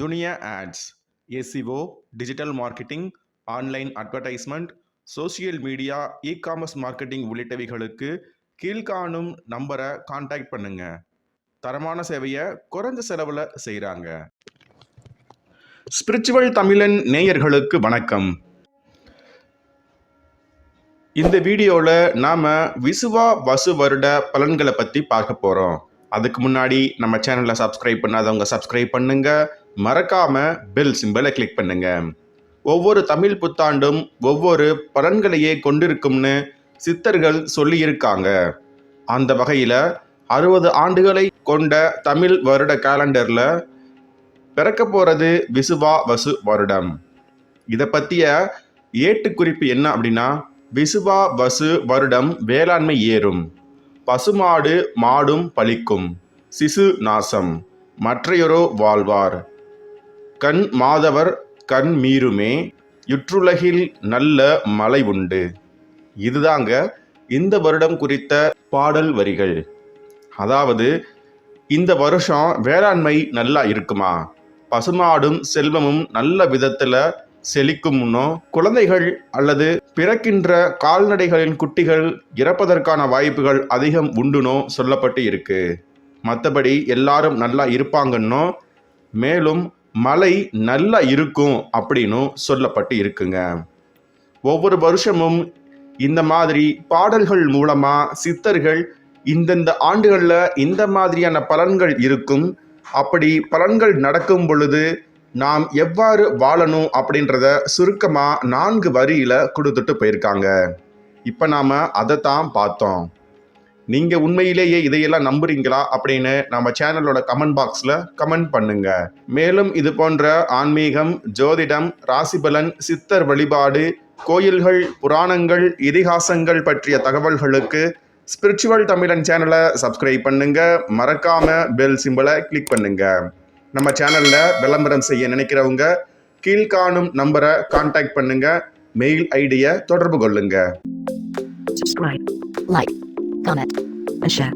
துனியா ads, SEO, digital marketing, online advertisement, social media, e-commerce marketing உள்ளிட்டவைகளுக்கு கீழ்காணும் நம்பரை contact பண்ணுங்க. தரமான சேவையை குறைஞ்ச செலவில் செய்கிறாங்க. ஸ்பிரிச்சுவல் தமிழன் நேயர்களுக்கு வணக்கம். இந்த வீடியோவில் நாம் விசுவா வசு வருட பலன்களை பற்றி பார்க்க போகிறோம். அதுக்கு முன்னாடி நம்ம சேனலை சப்ஸ்கிரைப் பண்ணாதவங்க சப்ஸ்கிரைப் பண்ணுங்க. மறக்காம பெல் சிம்பலை கிளிக் பண்ணுங்க. ஒவ்வொரு தமிழ் புத்தாண்டும் ஒவ்வொரு பலன்களையே கொண்டிருக்கும்னு சித்தர்கள் சொல்லியிருக்காங்க. அந்த வகையில் 60 ஆண்டுகளை கொண்ட தமிழ் வருட கேலண்டரில் பிறக்க போகிறது விசுவா வசு வருடம். இதை பற்றிய ஏட்டுக்குறிப்பு என்ன அப்படின்னா, விசுவா வசு வருடம் வேளாண்மை ஏறும், பசுமாடு மாடும் பலிக்கும், சிசு நாசம், மற்றையொரோ வாழ்வார், கண் மாதவர் கண் மீறுமே, யுற்றுலகில் நல்ல மழை உண்டு. இதுதாங்க இந்த வருடம் குறித்த பாடல் வரிகள். அதாவது, இந்த வருஷம் வேளாண்மை நல்லா இருக்குமா, பசுமாடும் செல்வமும் நல்ல விதத்தில் செழிக்கும்னோ, குழந்தைகள் அல்லது பிறக்கின்ற கால்நடைகளின் குட்டிகள் இறப்பதற்கான வாய்ப்புகள் அதிகம் உண்டுனோ சொல்லப்பட்டு இருக்கு. மற்றபடி எல்லாரும் நல்லா இருப்பாங்கன்னோ, மேலும் மழை நல்லா இருக்கும் அப்படின்னு சொல்லப்பட்டு இருக்குங்க. ஒவ்வொரு வருஷமும் இந்த மாதிரி பாடல்கள் மூலமா சித்தர்கள் இந்தந்த ஆண்டுகளில் இந்த மாதிரியான பலன்கள் இருக்கும், அப்படி பலன்கள் நடக்கும் பொழுது நாம் எவ்வாறு வாழணும் அப்படின்றத சுருக்கமாக 4 வரியில கொடுத்துட்டு போயிருக்காங்க. இப்போ நாம் அதைத்தான் பார்த்தோம். நீங்கள் உண்மையிலேயே இதையெல்லாம் நம்புறீங்களா அப்படின்னு நம்ம சேனலோட கமெண்ட் பாக்ஸில் கமெண்ட் பண்ணுங்க. மேலும் இது போன்ற ஆன்மீகம், ஜோதிடம், ராசிபலன், சித்தர் வழிபாடு, கோயில்கள், புராணங்கள், இதிகாசங்கள் பற்றிய தகவல்களுக்கு ஸ்பிரிச்சுவல் தமிழன் சேனலை சப்ஸ்கிரைப் பண்ணுங்க. மறக்காம பெல் சிம்பலை கிளிக் பண்ணுங்க. நம்ம சேனலில் விளம்பரம் செய்ய நினைக்கிறவங்க கீழ்காணும் நம்பரை கான்டாக்ட் பண்ணுங்க. மெயில் ஐடியை தொடர்பு கொள்ளுங்க. Subscribe, like, comment, and share.